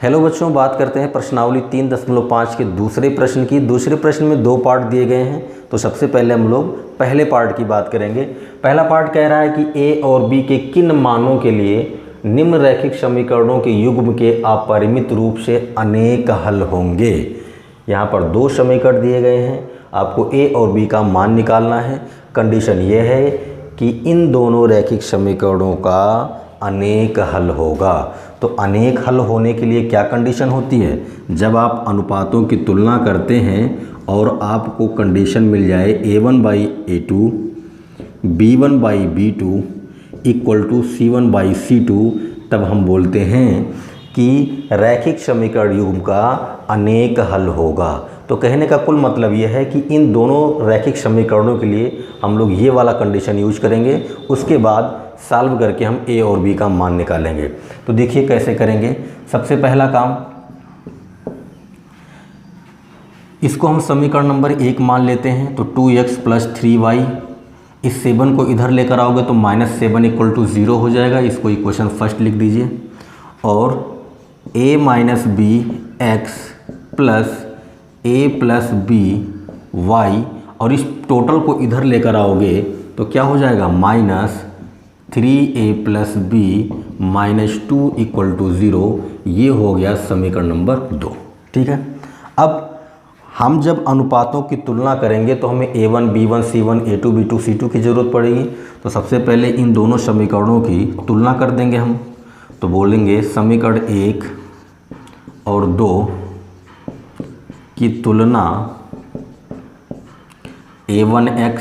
Hello बच्चों, बात करते हैं प्रश्नावली 3.5 के दूसरे प्रश्न की। दूसरे प्रश्न में 2 पार्ट दिए गए हैं, तो सबसे पहले हम लोग पहले पार्ट की बात करेंगे। पहला पार्ट कह रहा है कि ए और बी के किन मानों के लिए निम्नरेखिक समीकरणों के युग्म के अपरिमित रूप से अनेक हल होंगे। यहाँ पर 2 समीकरण दिए गए हैं, आपको ए और बी का मान निकालना है। कंडीशन ये है कि इन दोनों रैखिक समीकरणों का अनेक हल होगा। तो अनेक हल होने के लिए क्या कंडीशन होती है? जब आप अनुपातों की तुलना करते हैं और आपको कंडीशन मिल जाए a1/a2 b1/b2 = c1/c2, तब हम बोलते हैं कि रैखिक समीकरण युग्म का अनेक हल होगा। तो कहने का कुल मतलब ये है कि इन दोनों रैखिक समीकरणों के लिए हम लोग ये वाला कंडीशन यूज करेंगे, उसके बाद सॉल्व करके हम ए और बी का मान निकालेंगे। तो देखिए कैसे करेंगे। सबसे पहला काम, इसको हम समीकरण नंबर 1 मान लेते हैं। तो 2x + 3y, इस 7 को इधर लेकर आओगे तो -7 = 0 हो जाएगा। इसको इक्वेशन फर्स्ट लिख दीजिए। और a - bx + a + by, और इस टोटल को इधर लेकर आओगे तो क्या हो जाएगा? -3a + b - 2 = 0। ये हो गया समीकरण नंबर 2। ठीक है। अब हम जब अनुपातों की तुलना करेंगे तो हमें a1 b1 c1 a2 b2 c2 की ज़रूरत पड़ेगी। तो सबसे पहले इन दोनों समीकरणों की तुलना कर देंगे हम। तो बोलेंगे समीकरण 1 और 2 की तुलना a1x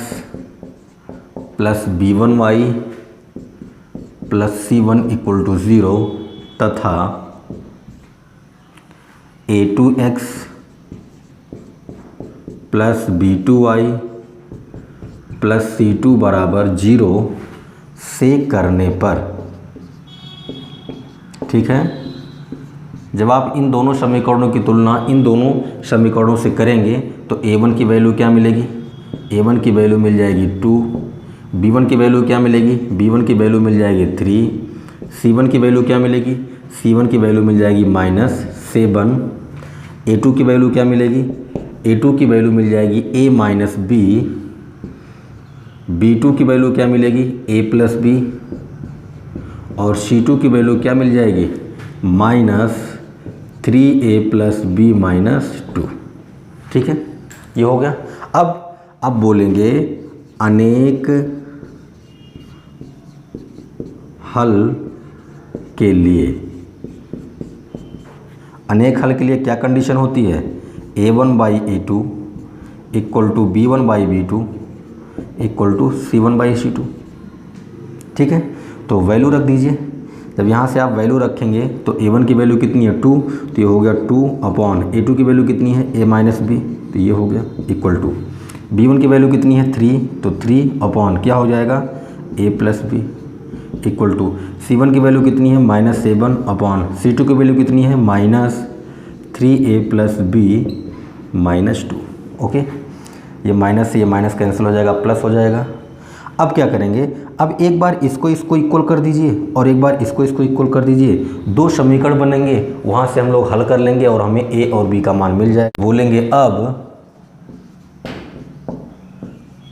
+ b1y + c1 = 0 तथा a2x + b2y + c2 = 0 से करने पर, ठीक है, जब आप इन दोनों समीकरणों की तुलना इन दोनों समीकरणों से करेंगे तो a1 की वैल्यू क्या मिलेगी? a1 की वैल्यू मिल जाएगी 2, b1 की वैल्यू क्या मिलेगी? b1 की वैल्यू मिल जाएगी 3, c1 की वैल्यू क्या मिलेगी? c1 की वैल्यू मिल जाएगी -7, a2 की वैल्यू क्या मिलेगी? a2 की वैल्यू मिल जाएगी a - b, b2 की वैल्यू क्या मिलेगी? a + b, और c2 की वैल्यू क्या मिल जाएगी? -3a + b - 2। ठीक है, ये हो गया। अब बोलेंगे अनेक हल के लिए। अनेक हल के लिए क्या कंडीशन होती है? a1/a2 = b1/b2 = c1/c2। ठीक है, तो वैल्यू रख दीजिए। जब यहाँ से आप वैल्यू रखेंगे तो a1 की वैल्यू कितनी है? 2, तो ये हो गया 2/a2 की वैल्यू कितनी है? a - b, तो ये हो गया = b1 की वैल्यू कितनी है? 3, तो 3/ क्या हो जाएगा? a + b = c1 की वैल्यू कितनी है? -7/, c2 की वैल्यू कितनी है? -3a + b - 2। ओके, ये माइनस से ये माइनस कैंसिल हो जाएगा, प्लस हो जाएगा। अब क्या करेंगे? अब एक बार इसको इक्वल कर दीजिए और एक बार इसको इक्वल कर दीजिए। 2 समीकरण बनेंगे, वहाँ से हम लोग हल कर लेंगे और हमें a और b का मान मिल जाए। बोलेंगे अब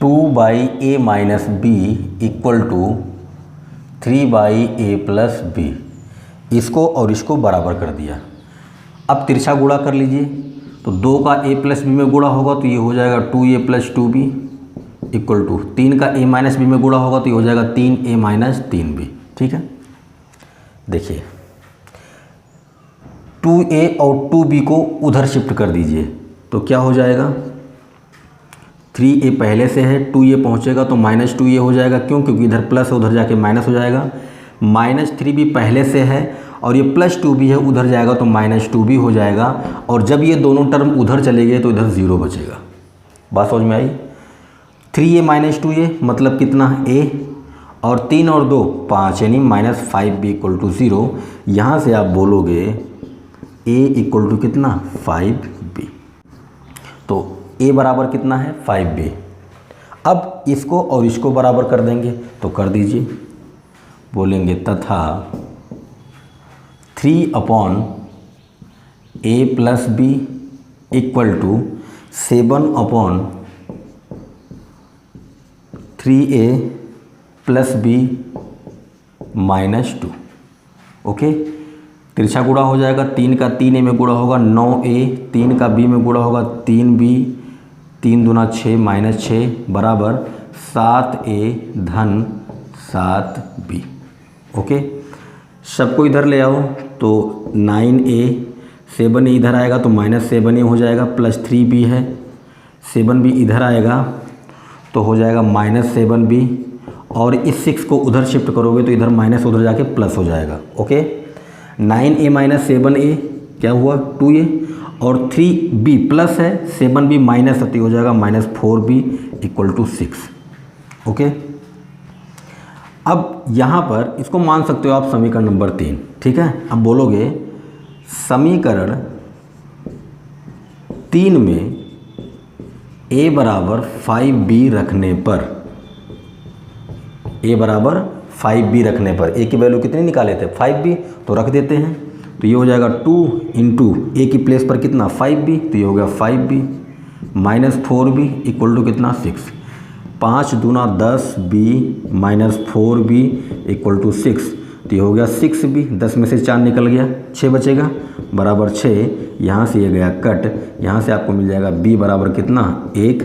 2/a - b = 3/a + b। इसको और इसको बराबर कर दिया। अब तिरछा गुणा कर लीजिए। तो 2 का a + b में गुणा होगा तो ये हो जाएगा 2a + 2b = 3 का a - b में गुणा होगा तो ये हो जाएगा 3a - 3b। ठीक है, देखिए 2a और 2b को उधर शिफ्ट कर दीजिए तो क्या हो जाएगा? 3a पहले से है, 2a पहुंचेगा तो -2a हो जाएगा। क्यों? क्योंकि इधर प्लस है, उधर जाके माइनस हो जाएगा। -3b पहले से है और ये +2b है, उधर जाएगा तो -2b हो जाएगा। और जब ये दोनों टर्म उधर चले गए तो इधर 0 बचेगा। बात समझ में आई? 3a - 2a मतलब कितना? a, और 3 और 2 5, यानी -5b = 0। यहाँ से आप बोलोगे a = कितना? 5b। तो a बराबर कितना है? 5b। अब इसको और इसको बराबर कर देंगे तो कर दीजिए। बोलेंगे तथा 3/a a plus b equal to 7/3a plus b -2। Okay, तिरछा गुणा हो जाएगा, 3 का 3a में गुणा होगा 9a, 3 का b में गुणा होगा 3b, 3 दूना 6 -6 बराबर 7a धन 7b। ओके, सबको इधर ले आओ तो 9a, 7a इधर आएगा तो -7a हो जाएगा, प्लस 3b है, 7b इधर आएगा तो हो जाएगा -7b, और इस 6 को उधर शिफ्ट करोगे तो इधर माइनस उधर जाके प्लस हो जाएगा। ओके, 9a माइनस 7a क्या हुआ 2a, और 3b प्लस है, 7b माइनस है तो हो जाएगा -4b इक्वल टू 6। ओके, अब यहाँ पर इसको मान सकते हो आप समीकरण नंबर 3। ठीक है, अब बोलोगे समीकरण 3 में a बराबर 5b रखने पर, a बराबर 5b रखने पर a की वैल्यू कितनी निकाले थे 5b, तो रख देते हैं। तो ये हो जाएगा 2 इंटू a की प्लेस पर कितना 5b, तो ये हो गया 5b -4b इक्वल टू कितना 6। 5 दूना 10b -4b इक्वल टू 6, तो ये हो गया 6b, 10 में से 4 निकल गया, 6 बचेगा बराबर 6। यहाँ से ये गया कट, यहाँ से आपको मिल जाएगा b बराबर कितना 1।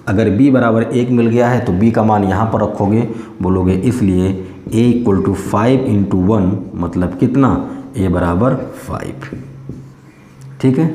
अगर b बराबर 1 मिल गया है तो b का मान यहाँ पर रखोगे, बोलोगे इसलिए a इक्वल टू 5 इंटू 1 मतलब कितना a बराबर 5। ठीक है,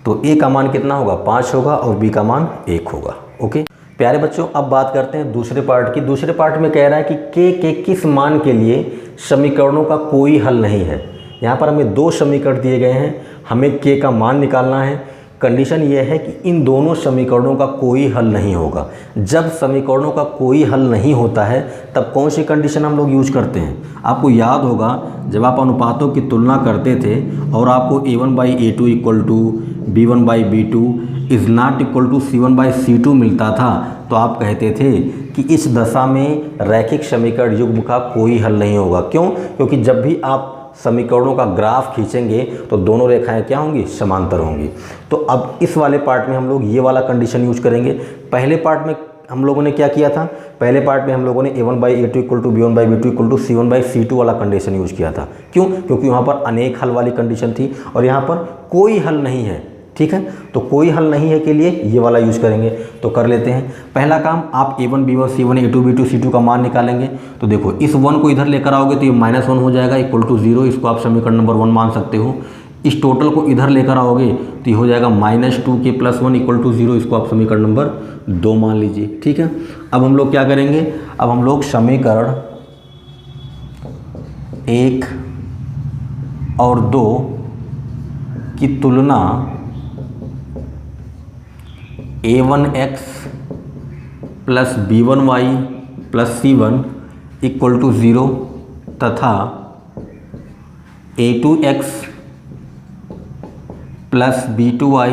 तो a का मान कितना होगा 5 होगा और b का मान 1 होगा। ओके प्यारे बच्चों, अब बात करते हैं दूसरे पार्ट की। दूसरे पार्ट में कह रहा है कि k के किस मान के लिए समीकरणों का कोई हल नहीं है। यहाँ पर हमें 2 समीकरण दिए गए हैं, हमें k का मान निकालना है। कंडीशन ये है कि इन दोनों समीकरणों का कोई हल नहीं होगा। जब समीकरणों का कोई हल नहीं होता है तब कौन सी कंडीशन हम लोग यूज करते हैं। आपको याद होगा जब आप अनुपातों की तुलना करते थे और आपको a1/a2 equal to b1/b2 is not equal to c1/c2 मिलता था, तो आप कहते थे कि इस दशा में रैखिक समीकरण युग्म का कोई हल नहीं होगा। क्यों? क्योंकि जब भी आप समीकरणों का ग्राफ खींचेंगे तो दोनों रेखाएं क्या होंगी समांतर होंगी। तो अब इस वाले पार्ट में हम लोग ये वाला कंडीशन यूज करेंगे। पहले पार्ट में हम लोगों ने क्या किया था, पहले पार्ट में हम लोगों ने a1/a2 equal to b1/b2 equal to c1/c2 वाला कंडीशन यूज किया था। क्यों? क्योंकि वहाँ पर अनेक हल वाली कंडीशन थी और यहाँ पर कोई हल नहीं है। ठीक है, तो कोई हल नहीं है के लिए ये वाला यूज करेंगे। तो कर लेते हैं। पहला काम, आप a1 b1 c1 a2 b2 c2 का मान निकालेंगे। तो देखो इस 1 को इधर लेकर आओगे तो ये -1 हो जाएगा इक्वल टू 0, इसको आप समीकरण नंबर 1 मान सकते हो। इस टोटल को इधर लेकर आओगे तो ये हो जाएगा -2k + 1 इक्वल टू 0, इसको आप समीकरण नंबर 2 मान लीजिए। ठीक है, अब हम लोग क्या करेंगे, अब हम लोग समीकरण 1 और 2 की तुलना a1x plus b1y plus c1 equal to 0 तथा a2x plus b2y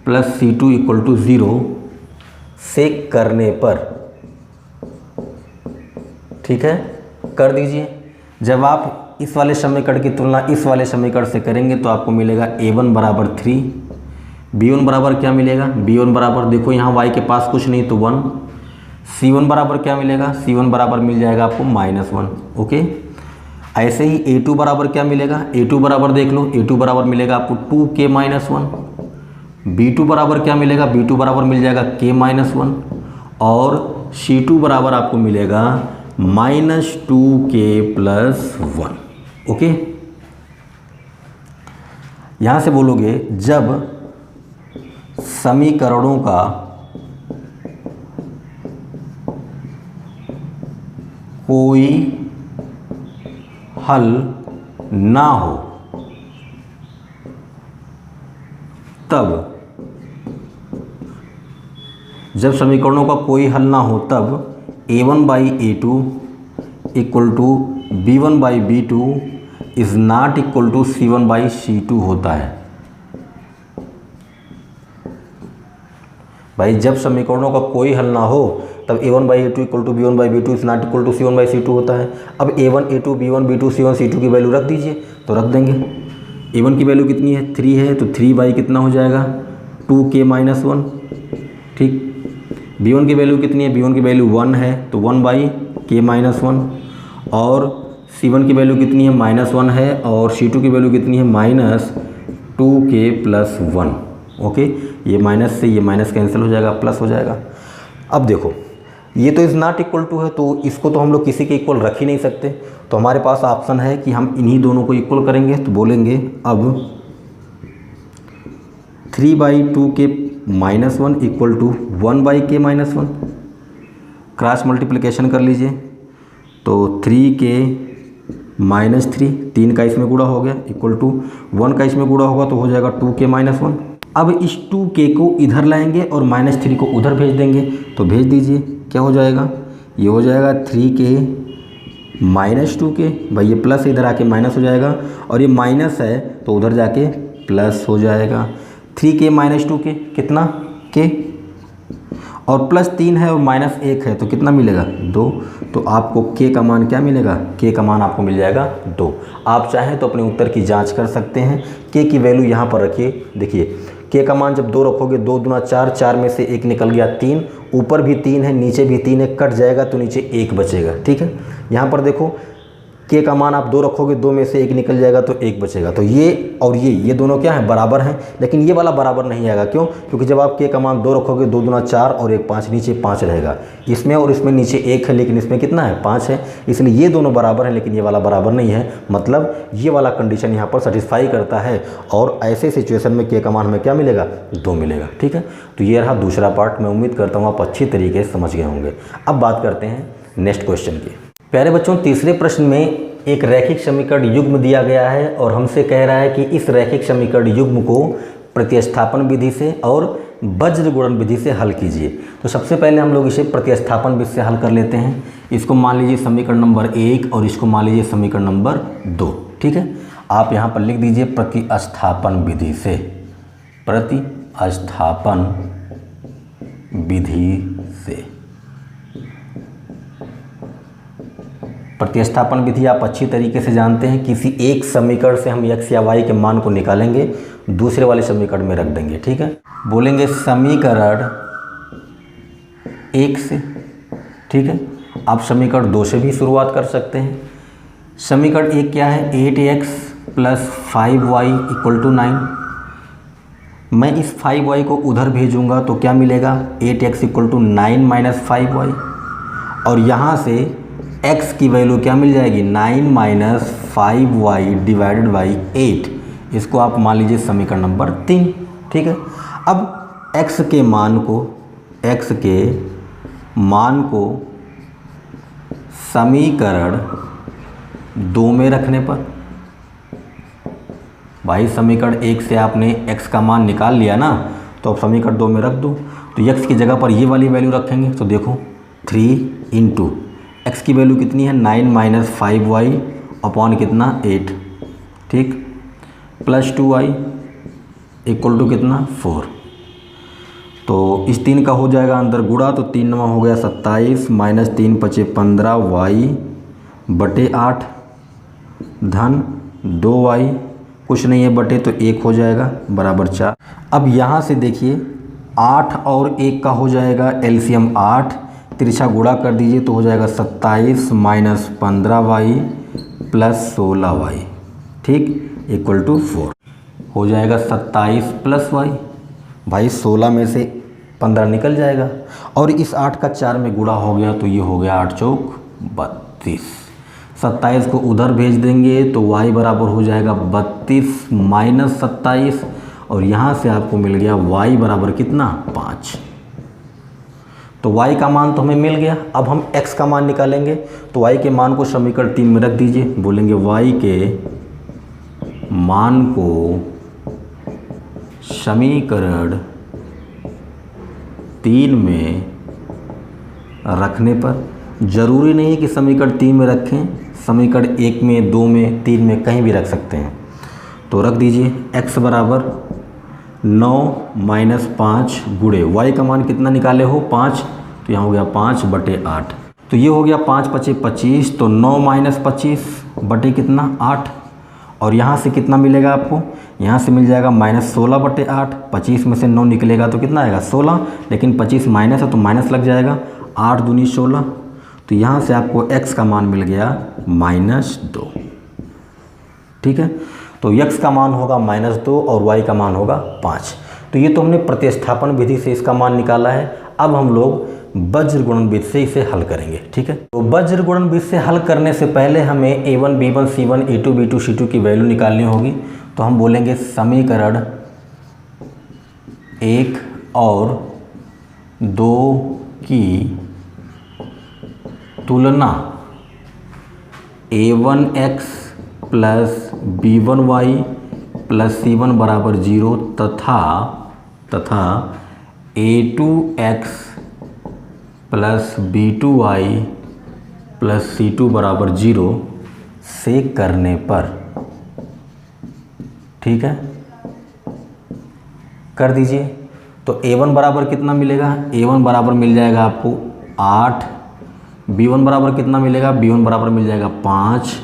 plus c2 equal to 0 से करने पर, ठीक है, कर दीजिए। जब आप इस वाले समीकरण की तुलना इस वाले समीकरण से करेंगे तो आपको मिलेगा a1 बराबर 3, b1 बराबर क्या मिलेगा, b1 बराबर देखो यहाँ y के पास कुछ नहीं तो 1, c1 बराबर क्या मिलेगा, c1 बराबर मिल जाएगा आपको -1। ओके, ऐसे ही a2 बराबर क्या मिलेगा, a2 बराबर देख लो, a2 बराबर मिलेगा आपको 2k - 1, b2 बराबर क्या मिलेगा, b2 बराबर मिल जाएगा k - 1 और c2 बराबर आपको मिलेगा -2k + 1। ओके, यहाँ से बोलोगे जब समीकरणों का कोई हल ना हो तब, जब समीकरणों का कोई हल ना हो तब a1/a2 equal to b1/b2 is not equal to c1/c2 होता है। भाई जब समीकरणों का कोई हल ना हो तब a1/a2 equal to b1/b2 is not equal to c1/c2 होता है। अब a1 a2 b1 b2 c1 c2 की वैल्यू रख दीजिए, तो रख देंगे। a1 की वैल्यू कितनी है 3 है, तो 3 कितना हो जाएगा 2k-1, ठीक। b1 की वैल्यू कितनी है, b1 की वैल्यू 1 है, तो 1/k-1, और c1 की वैल्यू कितनी है -1 है, और c2 की वैल्यू कितनी है -2k+1। ओके, ये माइनस से ये माइनस कैंसिल हो जाएगा, प्लस हो जाएगा। अब देखो ये तो इज़ नॉट इक्वल टू है, तो इसको तो हम लोग किसी के इक्वल रख ही नहीं सकते, तो हमारे पास ऑप्शन है कि हम इन्हीं दोनों को इक्वल करेंगे। तो बोलेंगे अब 3/2k-1 equal to 1/k-1, cross multiplication कर लीजिए, तो 3k-3, 3 का इसमें गुणा हो गया, इक्वल टू 1 का इसमें गुणा होगा तो हो जाएगा 2k-1। अब इस 2k को इधर लाएंगे और -3 को उधर भेज देंगे, तो भेज दीजिए, क्या हो जाएगा, ये हो जाएगा 3k-2k, भाई ये प्लस इधर आके माइनस हो जाएगा, और ये माइनस है तो उधर जाके प्लस हो जाएगा। 3k-2k कितना k, और प्लस 3 है और -1 है तो कितना मिलेगा 2, तो आपको k का मान क्या मिलेगा, k का मान आपको मिल जाएगा 2। आप चाहें तो अपने उत्तर की जांच कर सकते हैं, k की वैल्यू यहाँ पर रखिए, देखिए k का मान जब 2 रखोगे 2 दूना 4, 4 में से 1 निकल गया 3, ऊपर भी 3 है नीचे भी 3 है, कट जाएगा तो नीचे 1 बचेगा, ठीक है। यहाँ पर देखो k का मान आप 2 रखोगे, 2 में से 1 निकल जाएगा तो 1 बचेगा, तो ये और ये दोनों क्या हैं, बराबर हैं, लेकिन ये वाला बराबर नहीं आएगा, क्यों, क्योंकि जब आप k का मान 2 रखोगे 2 दूना 4 और 1 5, नीचे 5 रहेगा, इसमें और इसमें नीचे 1 है लेकिन इसमें कितना है 5 है, इसलिए ये दोनों बराबर हैं लेकिन ये वाला बराबर नहीं है, मतलब ये वाला कंडीशन यहाँ पर सेटिस्फाई करता है, और ऐसे सिचुएशन में k का मान हमें क्या मिलेगा 2 मिलेगा, ठीक है। तो ये रहा दूसरा पार्ट, मैं उम्मीद करता हूँ आप अच्छी तरीके से समझ गए होंगे। अब बात करते हैं नेक्स्ट क्वेश्चन की। प्यारे बच्चों, तीसरे प्रश्न में एक रैखिक समीकरण युग्म दिया गया है और हमसे कह रहा है कि इस रैखिक समीकरण युग्म को प्रतिस्थापन विधि से और वज्र गुणन विधि से हल कीजिए। तो सबसे पहले हम लोग इसे प्रतिस्थापन विधि से हल कर लेते हैं। इसको मान लीजिए समीकरण नंबर 1 और इसको मान लीजिए समीकरण नंबर 2, ठीक है। आप यहाँ पर लिख दीजिए प्रतिस्थापन विधि से, प्रतिस्थापन विधि से। प्रतिस्थापन विधि आप अच्छी तरीके से जानते हैं, किसी एक समीकरण से हम x या y के मान को निकालेंगे, दूसरे वाले समीकरण में रख देंगे, ठीक है। बोलेंगे समीकरण 1 से, ठीक है। आप समीकरण 2 से भी शुरुआत कर सकते हैं। समीकरण 1 क्या है, 8x + 5y = 9। मैं इस 5y को उधर भेजूंगा तो क्या मिलेगा, 8x = 9 - 5y, और यहाँ से x की वैल्यू क्या मिल जाएगी, 9 - 5y / 8। इसको आप मान लीजिए समीकरण नंबर 3, ठीक है। अब x के मान को समीकरण 2 में रखने पर, भाई समीकरण 1 से आपने x का मान निकाल लिया ना, तो अब समीकरण 2 में रख दो, तो x की जगह पर ये वाली वैल्यू रखेंगे, तो देखो 3 × x की वैल्यू कितनी है 9 - 5y अपॉन कितना 8, ठीक, + 2y = कितना 4। तो इस 3 का हो जाएगा अंदर गुणा, तो 3 9 हो गया 27 - 3 × 5 = 15y / 8 धन 2y, कुछ नहीं है बटे, तो 1 हो जाएगा बराबर 4। अब यहाँ से देखिए 8 और 1 का हो जाएगा एलसीएम 8, तिरछा गुणा कर दीजिए तो हो जाएगा 27 - 15y + 16y, ठीक, = 4 हो जाएगा 27 + y। भाई 16 में से 15 निकल जाएगा, और इस 8 का 4 में गुणा हो गया तो ये हो गया 8 चौक 32। 27 को उधर भेज देंगे तो y बराबर हो जाएगा 32 - 27, और यहाँ से आपको मिल गया y बराबर कितना 5। तो y का मान तो हमें मिल गया। अब हम x का मान निकालेंगे, तो y के मान को समीकरण 3 में रख दीजिए। बोलेंगे y के मान को समीकरण 3 में रखने पर, ज़रूरी नहीं है कि समीकरण 3 में रखें, समीकरण 1 में 2 में 3 में कहीं भी रख सकते हैं। तो रख दीजिए x बराबर 9 - 5 गुणे y का मान कितना निकाले हो 5, तो यहाँ हो गया 5 / 8, तो ये हो गया 5 × 5 = 25, तो 9 - 25 बटे कितना 8, और यहाँ से कितना मिलेगा आपको, यहाँ से मिल जाएगा -16/8। 25 में से 9 निकलेगा तो कितना आएगा 16, लेकिन 25 माइनस है तो माइनस लग जाएगा, 8 दूनी 16। तो यहाँ से आपको x का मान मिल गया -2। ठीक है, तो x का मान होगा -2 और y का मान होगा 5। तो ये तो हमने प्रतिस्थापन विधि से इसका मान निकाला है। अब हम लोग वज्र गुणन विधि से इसे हल करेंगे। ठीक है, तो वज्र गुणन विधि से हल करने से पहले हमें a1 b1 c1 a2 b2 c2 की वैल्यू निकालनी होगी। तो हम बोलेंगे समीकरण 1 और 2 की तुलना a1x plus b1y plus c1 बराबर 0 तथा a2x plus b2y plus c2 बराबर 0 से करने पर, ठीक है, कर दीजिए। तो a1 बराबर कितना मिलेगा, a1 बराबर मिल जाएगा आपको 8, b1 बराबर कितना मिलेगा, b1 बराबर मिल जाएगा 5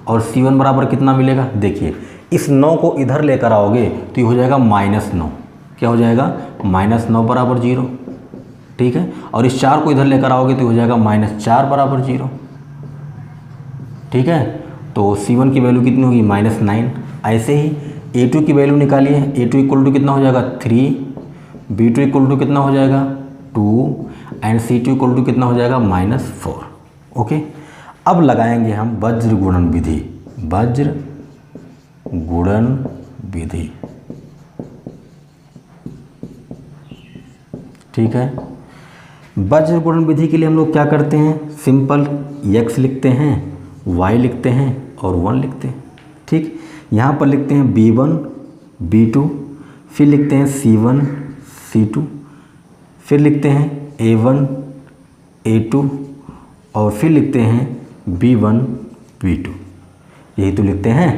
और c1 बराबर कितना मिलेगा। देखिए इस 9 को इधर लेकर आओगे तो ये हो जाएगा -9। क्या हो जाएगा, -9 बराबर 0। ठीक है, और इस 4 को इधर लेकर आओगे तो हो जाएगा -4 बराबर 0। ठीक है, तो c1 की वैल्यू कितनी होगी -9। ऐसे ही a2 की वैल्यू निकालिए, a2 इक्वल टू कितना हो जाएगा 3, b2 इक्वल टू कितना हो जाएगा 2 एंड c2 इक्वल टू कितना हो जाएगा -4। ओके, अब लगाएंगे हम वज्र गुणन विधि। वज्र गुणन विधि, ठीक है। वज्र गुणन विधि के लिए हम लोग क्या करते हैं, सिंपल x लिखते हैं, y लिखते हैं और 1 लिखते हैं। ठीक, यहाँ पर लिखते हैं b1 b2, फिर लिखते हैं c1 c2, फिर लिखते हैं a1 a2 और फिर लिखते हैं b1 b2। यही तो लिखते हैं।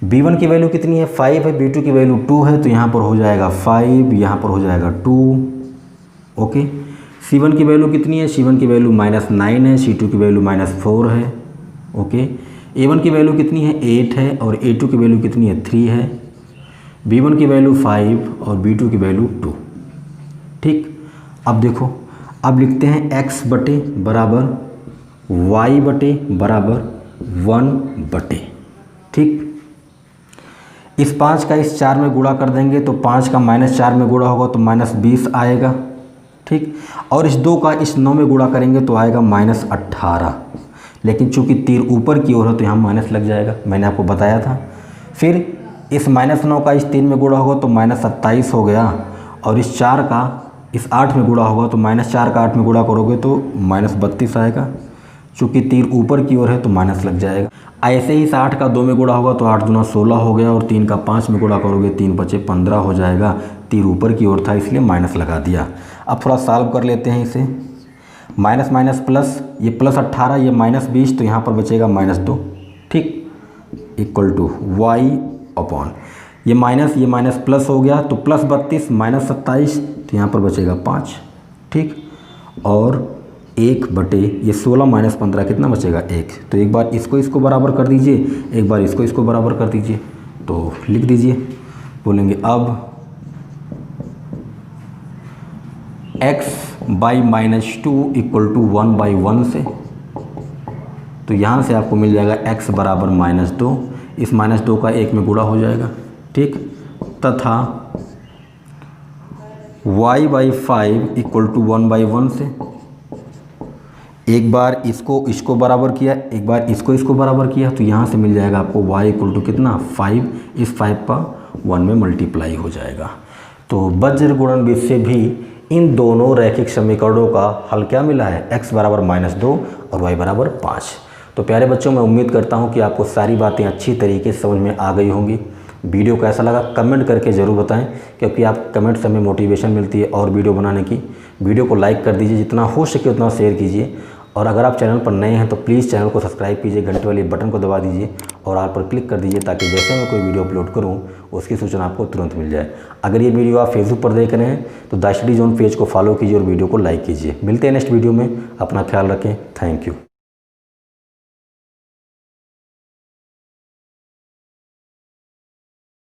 b1 की वैल्यू कितनी है 5 है, b2 की वैल्यू 2 है, तो यहाँ पर हो जाएगा 5, यहाँ पर हो जाएगा 2। ओके, c1 की वैल्यू कितनी है, c1 की वैल्यू -9 है, c2 की वैल्यू -4 है। ओके, a1 की वैल्यू कितनी है 8 है और a2 की वैल्यू कितनी है 3 है, b1 की वैल्यू 5 और b2 की वैल्यू 2। ठीक, अब देखो, अब लिखते हैं x बटे बराबर y बटे बराबर 1 बटे। ठीक, इस 5 का इस 4 में गुणा कर देंगे तो 5 का -4 में गुणा होगा तो -20 आएगा। ठीक, और इस 2 का इस 9 में गुणा करेंगे तो आएगा -18, लेकिन चूंकि तीर ऊपर की ओर है तो यहाँ माइनस लग जाएगा, मैंने आपको बताया था। फिर इस -9 का इस 3 में गुणा होगा तो -27 हो गया, और इस 4 का इस 8 में गुणा होगा तो -4 का 8 में गुणा करोगे तो -32 आएगा। चूँकि तीर ऊपर की ओर है तो माइनस लग जाएगा। ऐसे ही 60 का 2 में गुणा होगा तो 8 दूना 16 हो गया, और 3 का 5 में गुणा करोगे 3 बचे 15 हो जाएगा। तीर ऊपर की ओर था इसलिए माइनस लगा दिया। अब थोड़ा सॉल्व कर लेते हैं इसे। माइनस माइनस प्लस, ये +18 ये -20, तो यहाँ पर बचेगा -2। ठीक, इक्वल टू y अपॉन ये माइनस प्लस हो गया तो +32 -27, तो यहाँ पर बचेगा 5। ठीक, और 1 बटे ये 16 - 15 कितना बचेगा 1। तो एक बार इसको बराबर कर दीजिए, एक बार इसको बराबर कर दीजिए, तो लिख दीजिए। बोलेंगे अब x/-2 इक्वल टू 1/1 से, तो यहाँ से आपको मिल जाएगा x बराबर -2, इस -2 का 1 में गुणा हो जाएगा। ठीक, तथा y/5 इक्वल टू 1/1 से, एक बार इसको बराबर किया, एक बार इसको बराबर किया, तो यहाँ से मिल जाएगा आपको y इक्वल टू कितना 5, इस 5 का 1 में मल्टीप्लाई हो जाएगा। तो वज्र गुणन विधि से भी इन दोनों रैखिक समीकरणों का हल क्या मिला है, x बराबर -2 और y बराबर 5। तो प्यारे बच्चों, मैं उम्मीद करता हूँ कि आपको सारी बातें अच्छी तरीके से समझ में आ गई होंगी। वीडियो कैसा लगा कमेंट करके ज़रूर बताएं, क्योंकि आप कमेंट से हमें मोटिवेशन मिलती है और वीडियो बनाने की। वीडियो को लाइक कर दीजिए, जितना हो सके उतना शेयर कीजिए, और अगर आप चैनल पर नए हैं तो प्लीज़ चैनल को सब्सक्राइब कीजिए, घंटे वाले बटन को दबा दीजिए और ऑल पर क्लिक कर दीजिए, ताकि जैसे मैं कोई वीडियो अपलोड करूं उसकी सूचना आपको तुरंत मिल जाए। अगर ये वीडियो आप फेसबुक पर देख रहे हैं तो द स्टडी जोन पेज को फॉलो कीजिए और वीडियो को लाइक कीजिए। मिलते हैं नेक्स्ट वीडियो में, अपना ख्याल रखें, थैंक यू।